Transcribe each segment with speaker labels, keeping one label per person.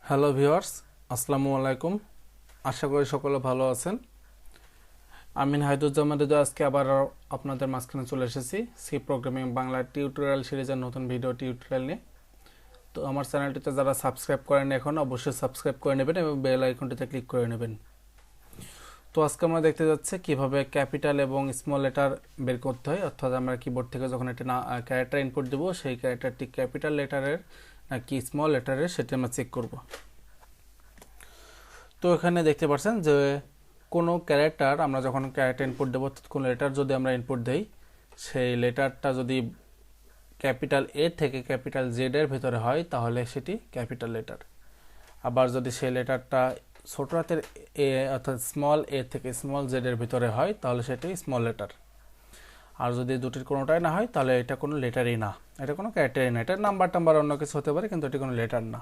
Speaker 1: Hello viewers, আসসালামু আলাইকুম। আশা করি সকলে ভালো আছেন। আমিন হায়দুজ্জামান রেজা আজকে আবার আপনাদের মাঝখানে চলে এসেছি সি প্রোগ্রামিং বাংলা টিউটোরিয়াল সিরিজের নতুন ভিডিও টিউটোরিয়াল নিয়ে। তো আমার চ্যানেলটিতে যারা সাবস্ক্রাইব করেন এখন অবশ্যই সাবস্ক্রাইব করে নেবেন এবং বেল আইকনটিতে ক্লিক করে নেবেন। তো আজকে আমরা দেখতে যাচ্ছি কিভাবে ক্যাপিটাল এবং স্মল লেটার বের করতে হয়, অর্থাৎ আমরা কিবোর্ড থেকে যখন একটা ক্যারেক্টার ইনপুট দেবো সেই ক্যারেক্টারটি ক্যাপিটাল লেটারের নাকি স্মল লেটারের সেটি আমরা চেক করব। তো এখানে দেখতে পাচ্ছেন যে কোনো ক্যারেক্টার আমরা যখন ক্যারেক্টার ইনপুট দেবো, কোনো লেটার যদি আমরা ইনপুট দেই, সেই লেটারটা যদি ক্যাপিটাল এ থেকে ক্যাপিটাল জেড এর ভিতরে হয় তাহলে সেটি ক্যাপিটাল লেটার। আবার যদি সেই লেটারটা ছোট হাতের এ অর্থাৎ স্মল এ থেকে স্মল জেড এর ভিতরে হয় তাহলে সেটি স্মল লেটার। আর যদি দুটির কোনোটাই না হয় তাহলে এটা কোনো লেটারই না, এটা কোনো ক্যারেক্টারই না, এটা নাম্বার টাম্বার অন্য কিছু হতে পারে কিন্তু এটি কোনো লেটার না।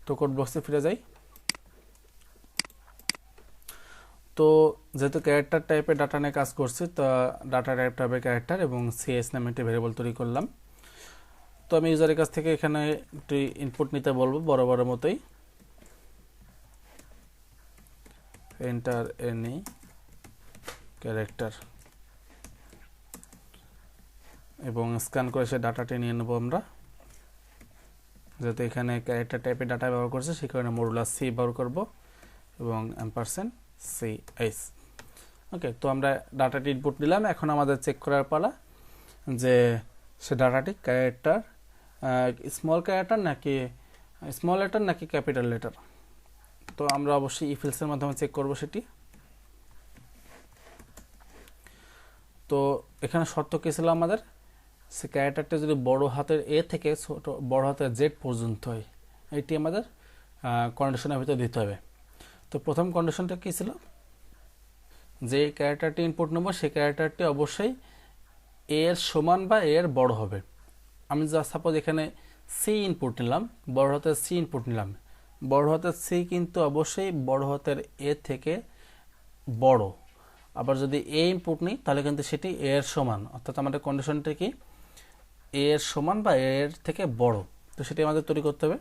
Speaker 1: তো কোড বক্সে ফিরে যাই। তো যেহেতু ক্যারেক্টার টাইপের ডাটা নিয়ে কাজ করছি, তো ডাটা টাইপ টাইপের ক্যারেক্টার এবং সিএস নামে একটি ভেরিয়েবল তৈরি করলাম। তো আমি ইউজারের কাছ থেকে এখানে একটি ইনপুট নিতে বলবো বড় বড় মতোই, এন্টার এনি ক্যারেক্টার, এবং স্ক্যান করে সে ডাটাটি নিয়ে নেব আমরা। যেহেতু এখানে ক্যারেক্টার টাইপের ডাটা ব্যবহার করছে সেই কারণে মডুলাস সি ব্যবহার করব এবং এম্পারসেন্ট সিএস। ওকে, তো আমরা ডাটাটি ইনপুট নিলাম। এখন আমাদের চেক করার পালা যে সে ডাটাটি ক্যারেক্টার স্মল ক্যারেক্টার নাকি স্মল লেটার নাকি ক্যাপিটাল লেটার। তো আমরা অবশ্যই ইফ এলসের মাধ্যমে চেক করব সেটি। তো এখানে শর্ত কি ছিল আমাদের, সে ক্যারেক্টারটা যদি বড় হাতের এ থেকে ছোট বড় হাতের জেড পর্যন্ত হয়, এটি আমাদের কন্ডিশনের ভিতরে দিতে হবে। তো প্রথম কন্ডিশনটা কি ছিল, যে ক্যারেক্টারটি ইনপুট নেব সেই ক্যারেক্টারটি অবশ্যই এ এর সমান বা এ এর বড় হবে। আমি যা সাপোজ এখানে সি ইনপুট নিলাম, বড় হাতের সি ইনপুট নিলাম, বড় হাতের সি কিন্তু অবশ্যই বড় হাতের এ থেকে বড়। আবার যদি এ ইনপুট নিই তাহলে কিন্তু সেটি এ এর সমান, অর্থাৎ আমাদের কন্ডিশনটা কি এ এর সমান বা এ এর থেকে বড়। তো সেটি আমাদের তৈরি করতে হবে।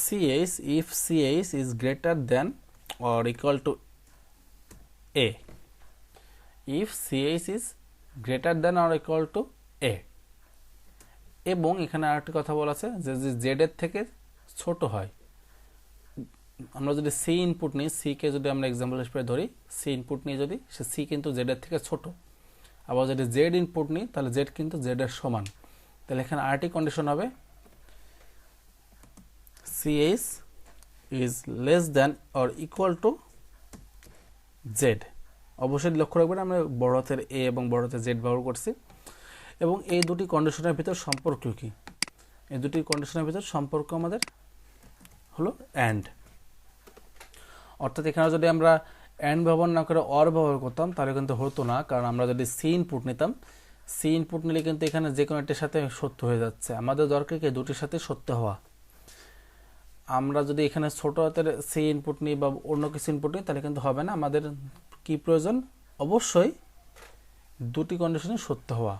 Speaker 1: CH if CH is greater than or equal to A, if CH is greater than or equal to A. এবং এখানে আরেকটি কথা বলা আছে যে জেড এর থেকে ছোট হয়। আমরা যদি সি ইনপুট নিই, সি কে যদি আমরা এক্সাম্পল হিসেবে ধরি, সি ইনপুট নিয়ে যদি সে সি কিন্তু জেড এর থেকে ছোট। আবার যদি জেড ইনপুট নিই তাহলে জেড কিন্তু জেড এর সমান। তাহলে এখানে আরেকটি কন্ডিশন হবে CH is less then or equal to Z. অবশ্যই লক্ষ্য রাখবেন আমরা বড় হাতের এ এবং বড় হাতের জেড ব্যবহার করছি। এবং এই দুটি কন্ডিশনের ভিতর সম্পর্ক কি, এই দুটি কন্ডিশনের ভিতর সম্পর্ক আমাদের হলো অ্যান্ড। অর্থাৎ এখানে যদি আমরা অ্যান্ড ব্যবহার না করে অর ব্যবহার করতাম তাহলে কিন্তু হতো না, কারণ আমরা যদি সি ইনপুট নিতাম, সি ইনপুট নিলে কিন্তু এখানে যে কোনো একটির সাথে সত্য হয়ে যাচ্ছে। আমাদের দরকার কি দুটির সাথে সত্য হওয়া। আমরা যদি এখানে ছোট হাতের সি ইনপুট নিই বা অন্য কিছু ইনপুট নিই তাহলে কিন্তু হবে না। আমাদের কি প্রয়োজন, অবশ্যই দুটি কন্ডিশনে সত্য হওয়া।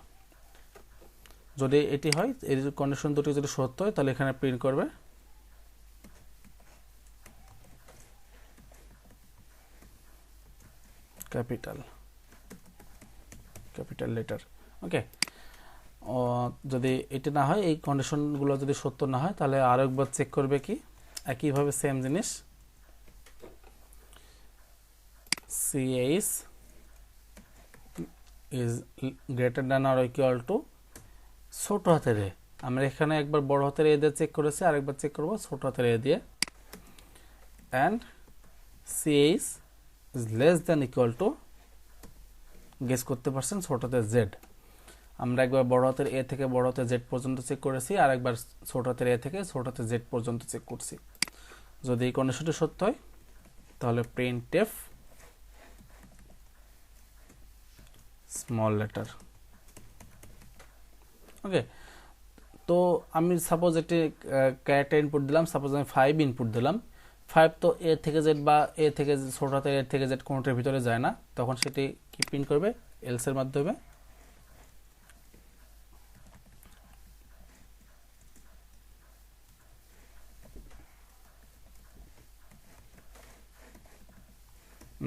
Speaker 1: যদি এটি হয়, এই কন্ডিশন দুটি যদি সত্য হয় তাহলে এখানে প্রিন্ট করবে ক্যাপিটাল লেটার। ওকে, যদি এটি না হয়, এই কন্ডিশনগুলো যদি সত্য না হয় তাহলে আরো একবার চেক করবে কি একইভাবে সেম জিনিস, CH is greater than or equal to ছোট হাতের এ। আমরা এখানে একবার বড় হাতের এ দিয়ে চেক করেছি, আরেকবার চেক করব ছোট হাতের এ দিয়ে। And CH is less than equal to, guess করতে পারছেন, ছোট হাতের জেড। আমরা একবার বড় হাতের এ থেকে বড় হাতের জেড পর্যন্ত চেক করেছি, আর একবার ছোট হাতের এ থেকে ছোট হাতের জেড পর্যন্ত চেক করছি। যদি এই কন্ডিশনটি সত্য হয় তাহলে প্রিন্টএফ স্মল লেটার। ওকে, তো আমি সাপোজ একটি ক্যারেক্টার ইনপুট দিলাম, সাপোজ আমি 5 ইনপুট দিলাম। 5 তো এ থেকে জেড বা এ থেকে ছোট হাতের এ থেকে জেড কোনোটার ভিতরে যায় না, তখন সেটি কি প্রিন্ট করবে এলস এর মাধ্যমে।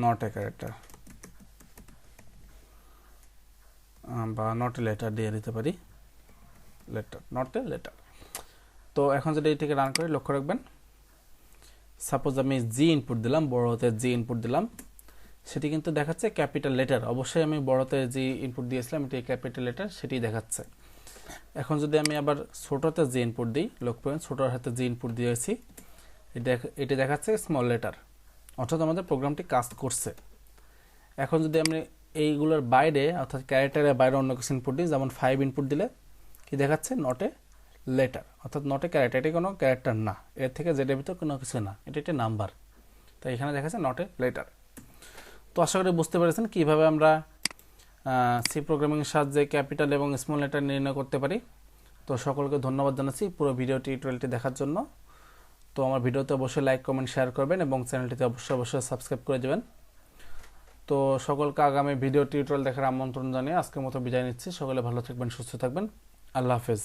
Speaker 1: নট এ ক্যারেক্টার বা নট এ লেটার দিয়ে দিতে পারি, লেটার, নট এ লেটার। তো এখন যদি এটিকে রান করে লক্ষ্য রাখবেন, সাপোজ আমি জি ইনপুট দিলাম, বড় হাতে জি ইনপুট দিলাম, সেটি কিন্তু দেখাচ্ছে ক্যাপিটাল লেটার। অবশ্যই আমি বড়তে জি ইনপুট দিয়েছিলাম, এটি ক্যাপিটাল লেটার, সেটি দেখাচ্ছে। এখন যদি আমি আবার ছোটতে জি ইনপুট দিই, লক্ষ্য করেন ছোটোর হাতে জি ইনপুট দিয়েছি, এটি দেখাচ্ছে স্মল লেটার, অর্থাৎ আমাদের প্রোগ্রামটি কাজ করছে। এখন যদি আমি এইগুলোর বাইরে অর্থাৎ ক্যারেক্টারের বাইরে অন্য কিছু ইনপুট দিই, যেমন 5 ইনপুট দিলে কি দেখাচ্ছে, নট এ লেটার, অর্থাৎ নট এ ক্যারেক্টার, এটি কোনো ক্যারেক্টার না, এর থেকে জেডের ভিতর কোনো কিছু না, এটি একটি নাম্বার, তাই এখানে দেখাচ্ছে নট এ লেটার। তো আশা করি বুঝতে পেরেছেন কীভাবে আমরা সি প্রোগ্রামিংয়ের সাহায্যে ক্যাপিটাল এবং স্মল লেটার নির্ণয় করতে পারি। তো সকলকে ধন্যবাদ জানাচ্ছি পুরো ভিডিও টিউটোরিয়ালটি দেখার জন্য। তো আমার ভিডিওতে অবশ্যই লাইক, কমেন্ট, শেয়ার করবেন এবং চ্যানেলটিতে অবশ্যই সাবস্ক্রাইব করে দেবেন। তো সকলকে আগামী ভিডিও টিউটোরিয়াল দেখার আমন্ত্রণ জানিয়ে আজকের মতো বিদায় নিচ্ছি। সকলে ভালো থাকবেন, সুস্থ থাকবেন, আল্লাহ হাফেজ।